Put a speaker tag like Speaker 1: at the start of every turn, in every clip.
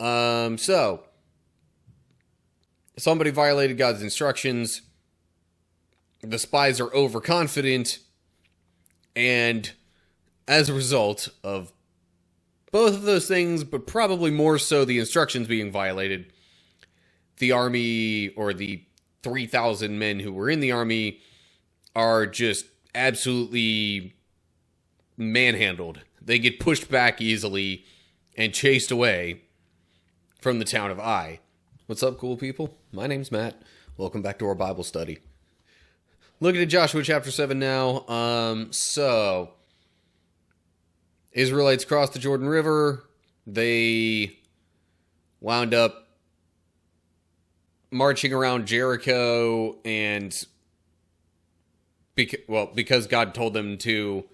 Speaker 1: So somebody violated God's instructions. The spies are overconfident, and as a result of both of those things, but probably more so the instructions being violated, the army, or the 3,000 men who were in the army, are just absolutely manhandled. They get pushed back easily and chased away from the town of Ai. What's up, cool people? My name's Matt. Welcome back to our Bible study. Looking at Joshua chapter 7 now. So Israelites crossed the Jordan River. They wound up marching around Jericho, and because God told them to,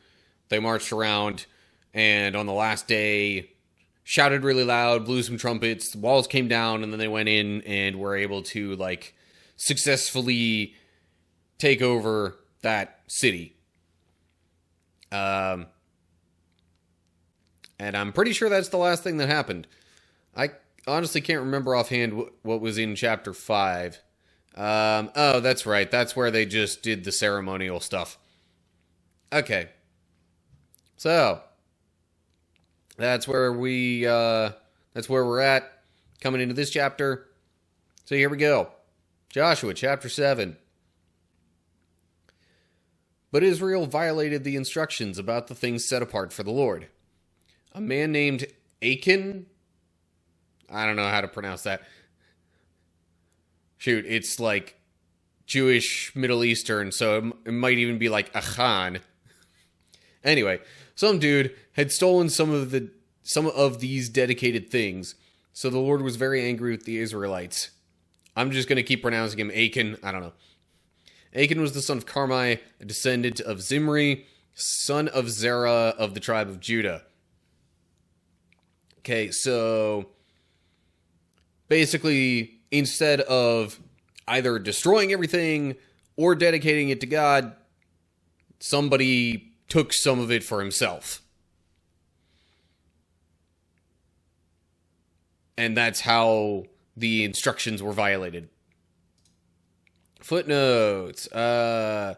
Speaker 1: they marched around, and on the last day shouted really loud, blew some trumpets, the walls came down, and then they went in and were able to successfully take over that city. And I'm pretty sure that's the last thing that happened. I honestly can't remember offhand what was in chapter 5. Oh, that's right. That's where they just did the ceremonial stuff. Okay. So that's where we're at coming into this chapter. So here we go. Joshua chapter 7. But Israel violated the instructions about the things set apart for the Lord. A man named Achan, I don't know how to pronounce that. Shoot, it's like Jewish Middle Eastern, so it might even be like Achan. Anyway, some dude had stolen some of these dedicated things, so the Lord was very angry with the Israelites. I'm just going to keep pronouncing him Achan. I don't know. Achan was the son of Carmi, a descendant of Zimri, son of Zerah of the tribe of Judah. Okay, so basically, instead of either destroying everything or dedicating it to God, somebody took some of it for himself. And that's how the instructions were violated. Footnotes. Right,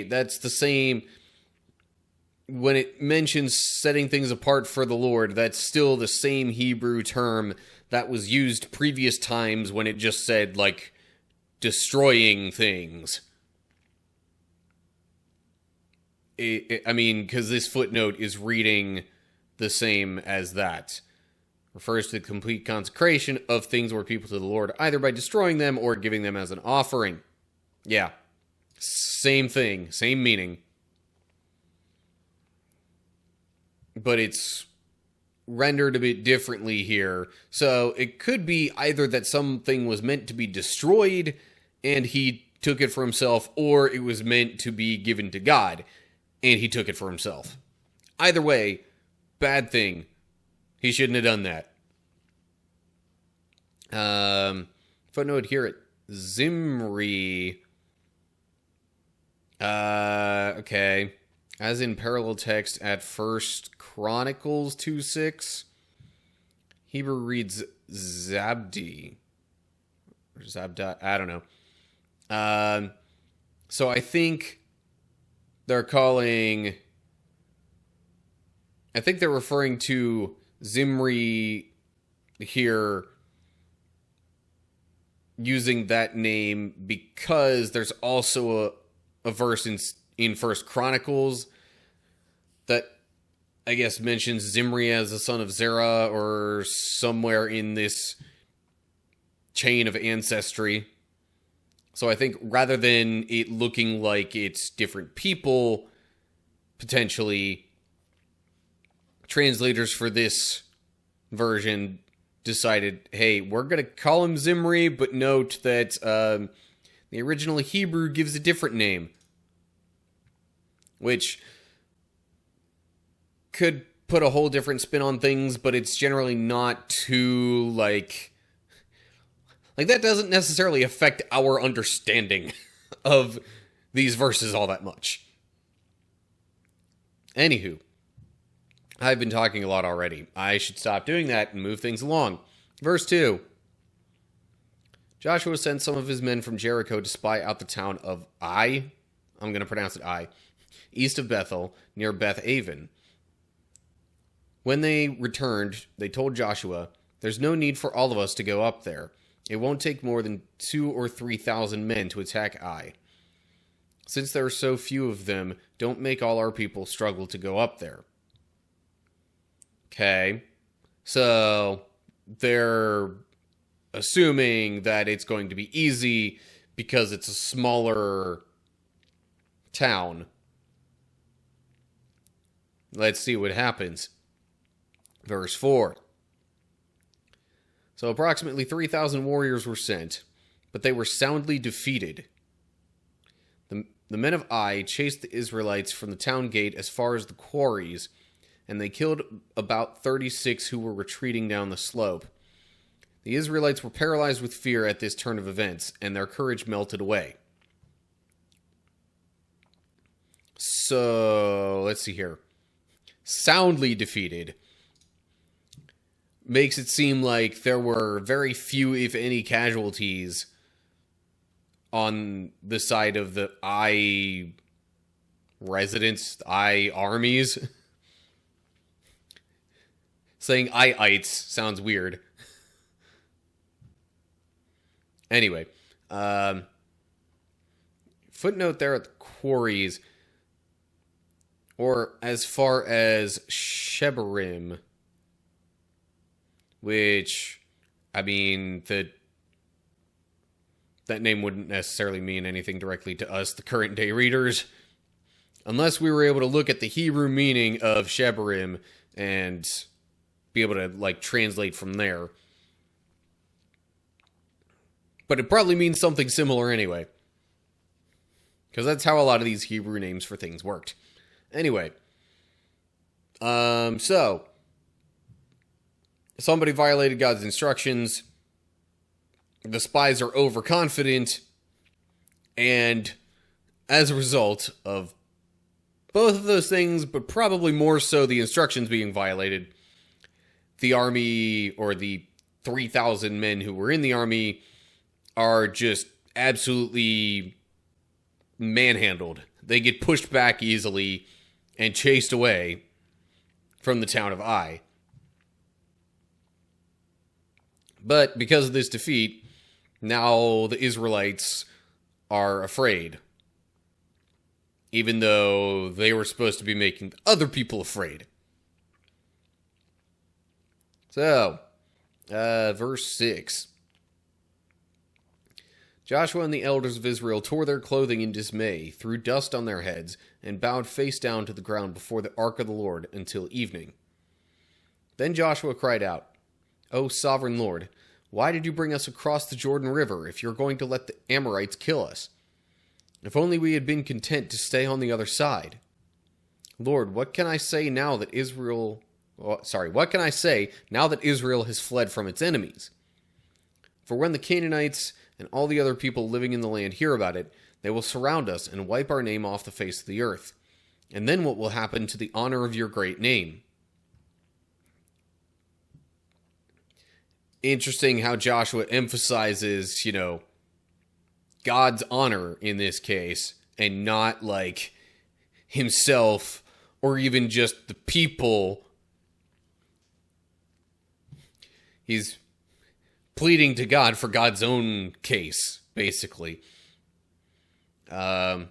Speaker 1: that's the same. When it mentions setting things apart for the Lord, that's still the same Hebrew term that was used previous times when it just said, destroying things. Because this footnote is reading the same as that. Refers to the complete consecration of things or people to the Lord, either by destroying them or giving them as an offering. Yeah. Same thing, same meaning. But it's rendered a bit differently here. So it could be either that something was meant to be destroyed and he took it for himself, or it was meant to be given to God and he took it for himself. Either way, bad thing. He shouldn't have done that. Footnote here at Zimri. Okay. As in parallel text at 1 Chronicles 2:6, Hebrew reads Zabdi. Or Zabda, I don't know. So I think they're referring to Zimri here using that name because there's also a verse in 1 Chronicles that I guess mentions Zimri as the son of Zerah or somewhere in this chain of ancestry. So I think rather than it looking like it's different people, potentially translators for this version decided, hey, we're going to call him Zimri, but note that the original Hebrew gives a different name, which could put a whole different spin on things, but it's generally not too, like that doesn't necessarily affect our understanding of these verses all that much. Anywho, I've been talking a lot already. I should stop doing that and move things along. Verse 2. Joshua sent some of his men from Jericho to spy out the town of Ai. I'm going to pronounce it Ai. East of Bethel, near Beth Aven. When they returned, they told Joshua, "There's no need for all of us to go up there. It won't take more than 2,000 or 3,000 men to attack Ai. Since there are so few of them, don't make all our people struggle to go up there." Okay, so they're assuming that it's going to be easy because it's a smaller town. Let's see what happens. Verse 4. So approximately 3,000 warriors were sent, but they were soundly defeated. The men of Ai chased the Israelites from the town gate as far as the quarries, and they killed about 36 who were retreating down the slope. The Israelites were paralyzed with fear at this turn of events, and their courage melted away. So, let's see here. Soundly defeated makes it seem like there were very few, if any, casualties on the side of the Ai residents, Ai armies. Saying Aiites sounds weird. Anyway, footnote there at the quarries, or as far as Shebarim, which, I mean, that name wouldn't necessarily mean anything directly to us, the current day readers, unless we were able to look at the Hebrew meaning of Shebarim and be able to, like, translate from there. But it probably means something similar anyway, because that's how a lot of these Hebrew names for things worked. Anyway, so somebody violated God's instructions. The spies are overconfident, and as a result of both of those things, but probably more so the instructions being violated, the army, or the 3,000 men who were in the army, are just absolutely manhandled. They get pushed back easily and chased away from the town of Ai. But because of this defeat, now the Israelites are afraid. Even though they were supposed to be making other people afraid. So, verse 6. Joshua and the elders of Israel tore their clothing in dismay, threw dust on their heads, and bowed face down to the ground before the ark of the Lord until evening. Then Joshua cried out, "O sovereign Lord, why did you bring us across the Jordan River if you're going to let the Amorites kill us? If only we had been content to stay on the other side. Lord, what can I say now that Israel has fled from its enemies? For when the Canaanites and all the other people living in the land hear about it, they will surround us and wipe our name off the face of the earth. And then what will happen to the honor of your great name?" Interesting how Joshua emphasizes, God's honor in this case, and not like himself or even just the people. He's pleading to God for God's own case, basically. So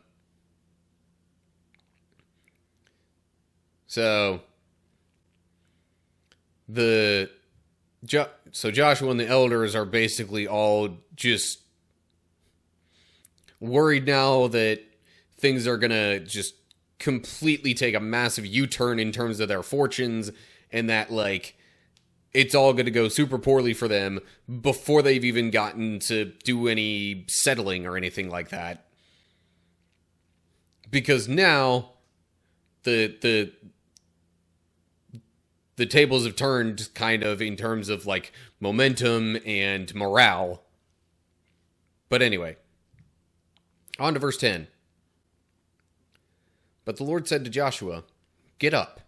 Speaker 1: Joshua and the elders are basically all just worried now that things are going to just completely take a massive U-turn in terms of their fortunes, and that, it's all going to go super poorly for them before they've even gotten to do any settling or anything like that. Because now the tables have turned kind of in terms of momentum and morale. But anyway, on to verse 10. But the Lord said to Joshua, "Get up,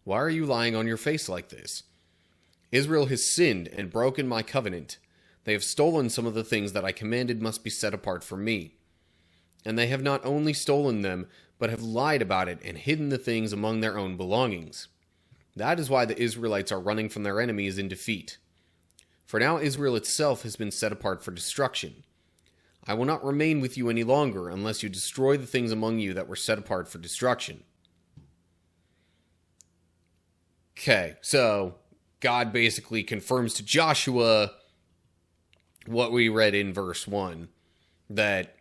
Speaker 1: Why are you lying on your face like this? Israel has sinned and broken my covenant. They have stolen some of the things that I commanded must be set apart for me. And they have not only stolen them, but have lied about it and hidden the things among their own belongings. That is why the Israelites are running from their enemies in defeat. For now Israel itself has been set apart for destruction. I will not remain with you any longer unless you destroy the things among you that were set apart for destruction. Okay, so God basically confirms to Joshua what we read in verse 1, that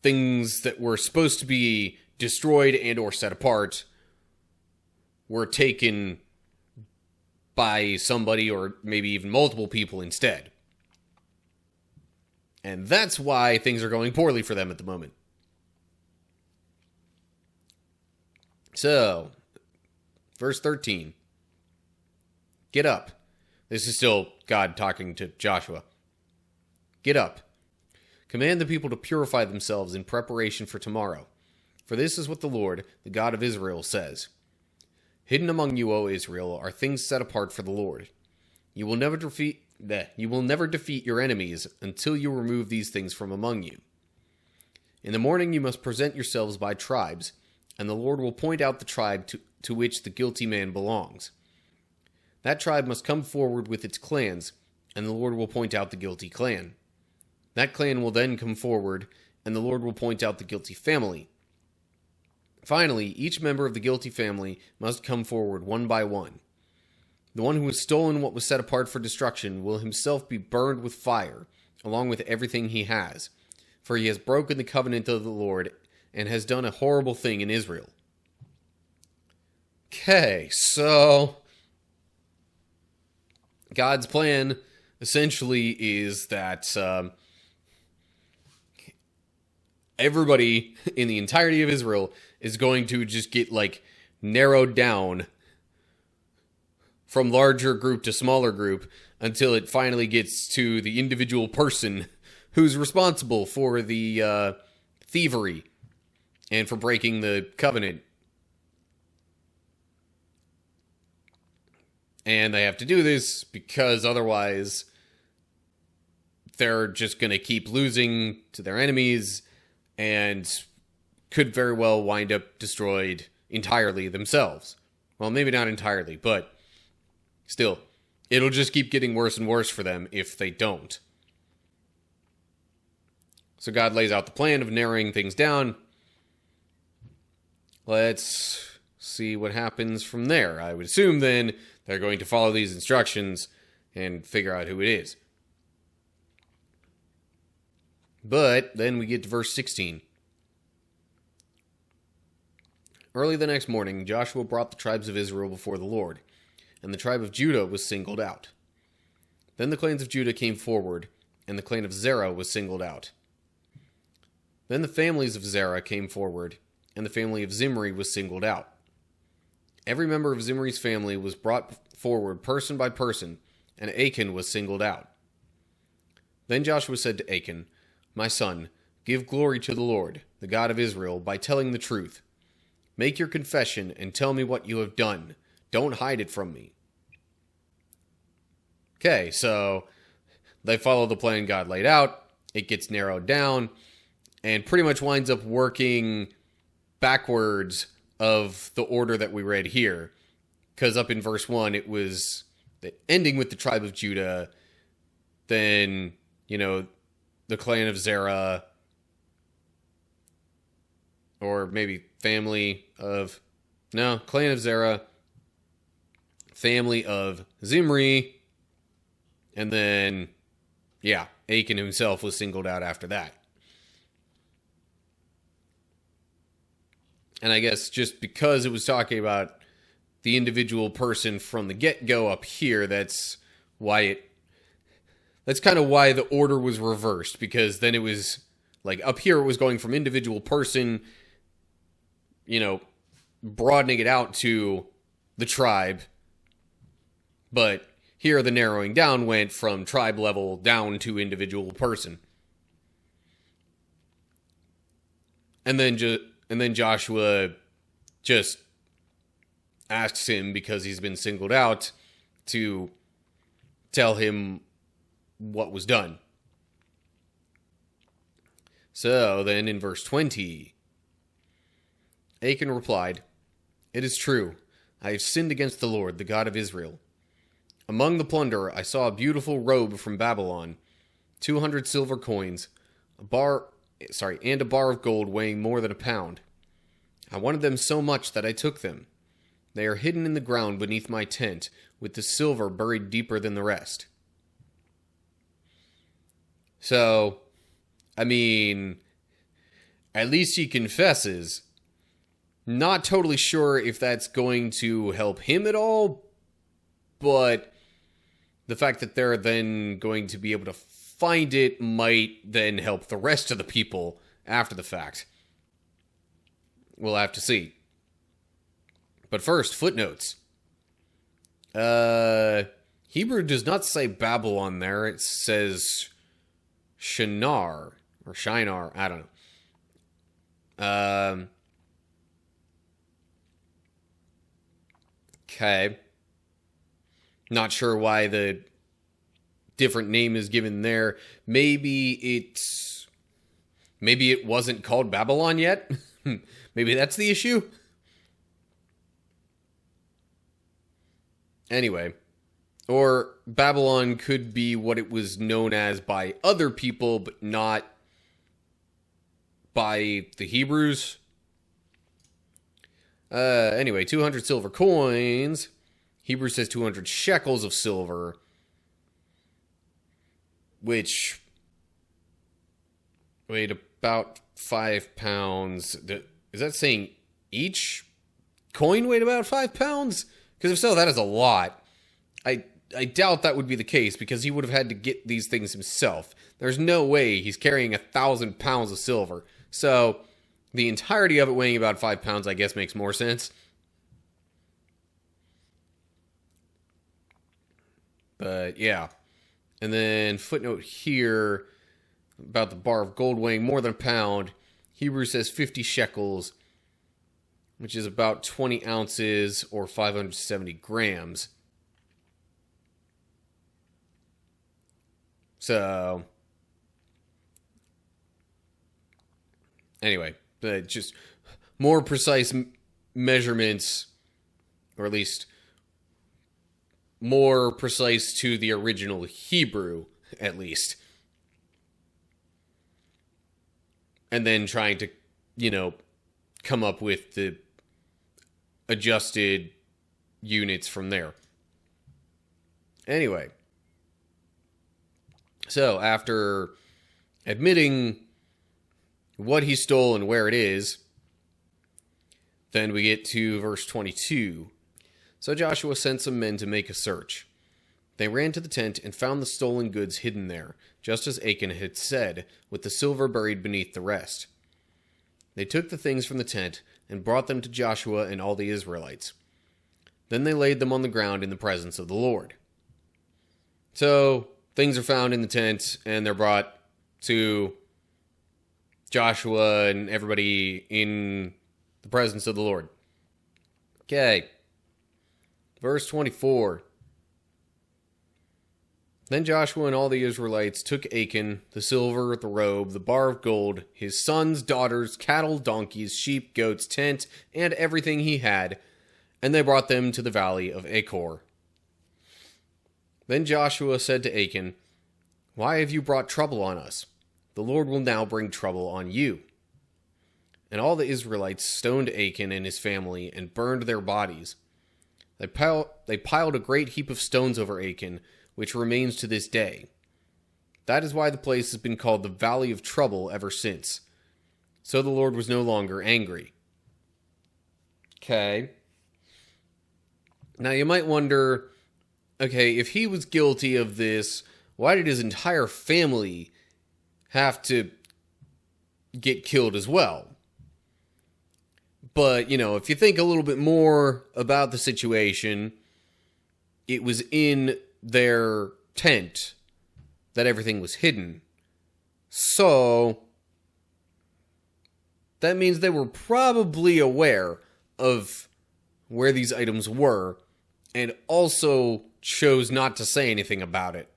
Speaker 1: things that were supposed to be destroyed and or set apart were taken by somebody or maybe even multiple people instead. And that's why things are going poorly for them at the moment. So, verse 13. Get up. This is still God talking to Joshua. Get up. Command the people to purify themselves in preparation for tomorrow. For this is what the Lord, the God of Israel, says. Hidden among you, O Israel, are things set apart for the Lord. You will never defeat your enemies until you remove these things from among you. In the morning you must present yourselves by tribes, and the Lord will point out the tribe to which the guilty man belongs. That tribe must come forward with its clans, and the Lord will point out the guilty clan. That clan will then come forward, and the Lord will point out the guilty family. Finally, each member of the guilty family must come forward one by one. The one who has stolen what was set apart for destruction will himself be burned with fire, along with everything he has, for he has broken the covenant of the Lord and has done a horrible thing in Israel. Okay, so God's plan essentially is that everybody in the entirety of Israel is going to just get narrowed down from larger group to smaller group until it finally gets to the individual person who's responsible for the thievery and for breaking the covenant. And they have to do this because otherwise they're just going to keep losing to their enemies and could very well wind up destroyed entirely themselves. Well, maybe not entirely, but still, it'll just keep getting worse and worse for them if they don't. So God lays out the plan of narrowing things down. Let's see what happens from there. I would assume then they're going to follow these instructions and figure out who it is. But then we get to verse 16. Early the next morning, Joshua brought the tribes of Israel before the Lord, and the tribe of Judah was singled out. Then the clans of Judah came forward, and the clan of Zerah was singled out. Then the families of Zerah came forward, and the family of Zimri was singled out. Every member of Zimri's family was brought forward person by person, and Achan was singled out. Then Joshua said to Achan, "My son, give glory to the Lord, the God of Israel, by telling the truth. Make your confession and tell me what you have done. Don't hide it from me." Okay, so they follow the plan God laid out. It gets narrowed down and pretty much winds up working backwards of the order that we read here. Because up in verse 1, it was ending with the tribe of Judah, then, the clan of Zerah, or maybe clan of Zerah, family of Zimri, and then, Achan himself was singled out after that. And I guess just because it was talking about the individual person from the get-go up here, that's kind of why the order was reversed, because then it was up here it was going from individual person, broadening it out to the tribe, but here the narrowing down went from tribe level down to individual person. And then Joshua just asks him, because he's been singled out, to tell him what was done. So then in verse 20, Achan replied, "It is true, I have sinned against the Lord, the God of Israel. Among the plunder I saw a beautiful robe from Babylon, 200 silver coins, and a bar of gold weighing more than a pound. I wanted them so much that I took them. They are hidden in the ground beneath my tent, with the silver buried deeper than the rest." So, I mean, at least he confesses. Not totally sure if that's going to help him at all, but the fact that they're then going to be able to find it might then help the rest of the people after the fact. We'll have to see. But first, footnotes. Hebrew does not say Babylon there. It says Shinar, or Shinar, I don't know. Okay. Not sure why the different name is given there. Maybe it wasn't called Babylon yet. Maybe that's the issue. Anyway, or Babylon could be what it was known as by other people, but not by the Hebrews. Anyway, 200 silver coins. Hebrew says 200 shekels of silver, which weighed about 5 pounds. Is that saying each coin weighed about 5 pounds? Because if so, that is a lot. I doubt that would be the case, because he would have had to get these things himself. There's no way he's carrying 1,000 pounds of silver. So the entirety of it weighing about 5 pounds, I guess, makes more sense. But yeah. And then footnote here about the bar of gold weighing more than a pound. Hebrew says 50 shekels, which is about 20 ounces or 570 grams. So, anyway, just more precise measurements, or at least more precise to the original Hebrew, at least. And then trying to, come up with the adjusted units from there. Anyway. So, after admitting what he stole and where it is, then we get to verse 22. So Joshua sent some men to make a search. They ran to the tent and found the stolen goods hidden there, just as Achan had said, with the silver buried beneath the rest. They took the things from the tent and brought them to Joshua and all the Israelites. Then they laid them on the ground in the presence of the Lord. So things are found in the tent, and they're brought to Joshua and everybody in the presence of the Lord. Okay. Verse 24. Then Joshua and all the Israelites took Achan, the silver, the robe, the bar of gold, his sons, daughters, cattle, donkeys, sheep, goats, tent, and everything he had, and they brought them to the valley of Achor. Then Joshua said to Achan, "Why have you brought trouble on us? The Lord will now bring trouble on you." And all the Israelites stoned Achan and his family and burned their bodies. They piled a great heap of stones over Achan, which remains to this day. That is why the place has been called the Valley of Trouble ever since. So the Lord was no longer angry. Okay. Now you might wonder, okay, if he was guilty of this, why did his entire family have to get killed as well? But, if you think a little bit more about the situation, it was in their tent that everything was hidden. So that means they were probably aware of where these items were, and also chose not to say anything about it.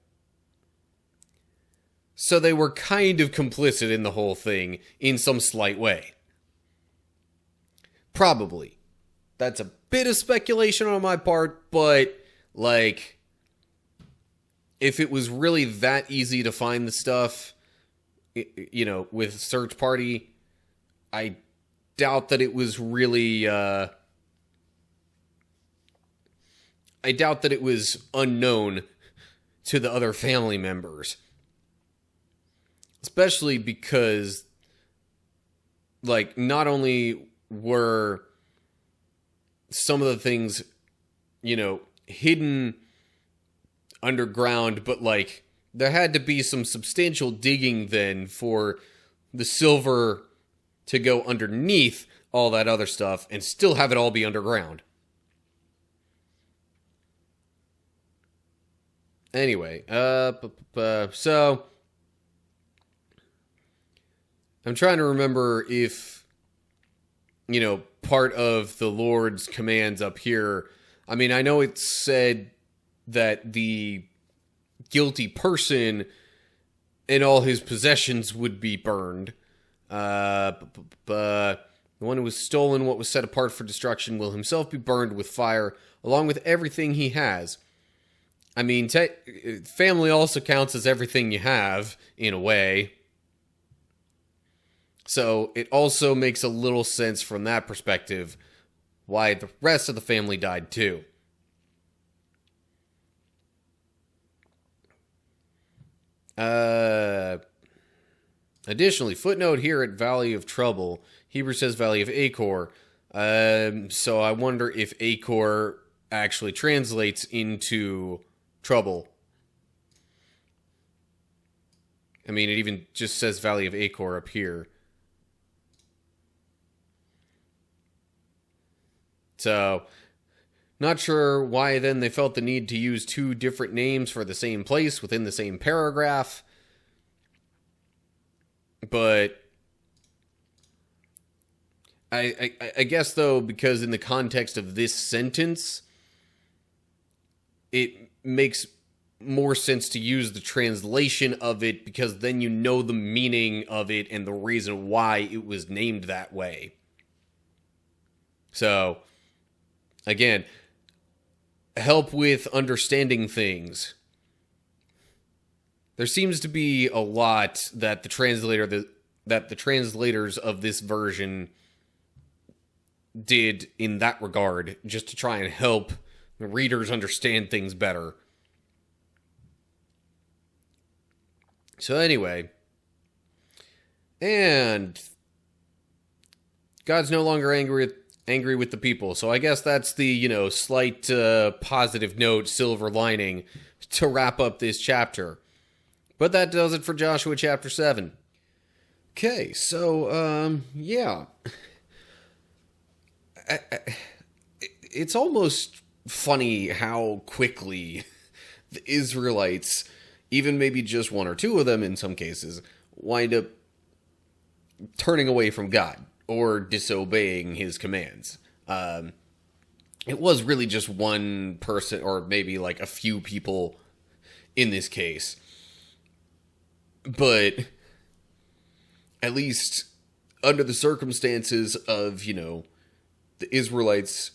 Speaker 1: So they were kind of complicit in the whole thing in some slight way. Probably. That's a bit of speculation on my part, but, like, if it was really that easy to find the stuff, you know, with Search Party, I doubt that it was really, I doubt that it was unknown to the other family members. Especially because, like, not only were some of the things, you know, hidden underground, but, like, there had to be some substantial digging then for the silver to go underneath all that other stuff and still have it all be underground. Anyway, so I'm trying to remember if, you know, part of the Lord's commands up here, I mean, I know it said that the guilty person and all his possessions would be burned. The one who was stolen what was set apart for destruction will himself be burned with fire, along with everything he has. I mean, family also counts as everything you have, in a way. So it also makes a little sense from that perspective why the rest of the family died too. Additionally, footnote here at Valley of Trouble, Hebrew says Valley of Achor. So I wonder if Achor actually translates into trouble. I mean, it even just says Valley of Achor up here. So, not sure why then they felt the need to use two different names for the same place within the same paragraph. But I guess, though, because in the context of this sentence, it makes more sense to use the translation of it, because then you know the meaning of it and the reason why it was named that way. So, again, help with understanding things. There seems to be a lot that the translators of this version did in that regard, just to try and help the readers understand things better. So anyway, and God's no longer angry with the people. So I guess that's the, you know, slight positive note, silver lining to wrap up this chapter. But that does it for Joshua chapter 7. Okay, so, yeah. It's almost funny how quickly the Israelites, even maybe just one or two of them in some cases, wind up turning away from God or disobeying his commands. It was really just one person, or maybe like a few people in this case. But at least under the circumstances of, you know, the Israelites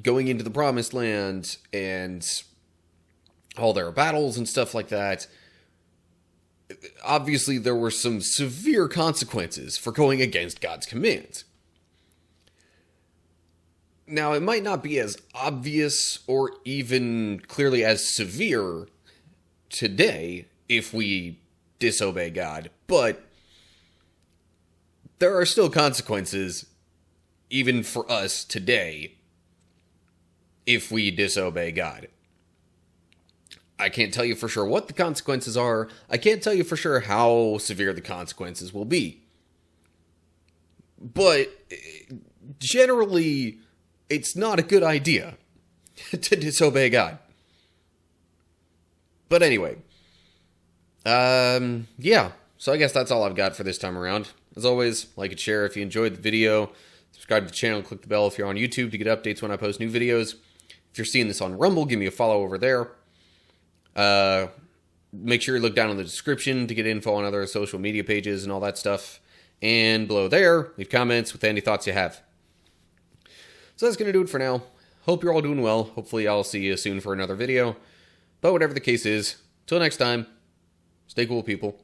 Speaker 1: going into the promised land and all their battles and stuff like that, obviously there were some severe consequences for going against God's commands. Now, it might not be as obvious or even clearly as severe today if we disobey God, but there are still consequences even for us today if we disobey God. I can't tell you for sure what the consequences are. I can't tell you for sure how severe the consequences will be. But generally, it's not a good idea to disobey God. But anyway, yeah. So I guess that's all I've got for this time around. As always, like and share if you enjoyed the video. Subscribe to the channel and click the bell if you're on YouTube to get updates when I post new videos. If you're seeing this on Rumble, give me a follow over there. Make sure you look down in the description to get info on other social media pages and all that stuff. And below there, leave comments with any thoughts you have. So that's going to do it for now. Hope you're all doing well. Hopefully I'll see you soon for another video. But whatever the case is, till next time, stay cool, people.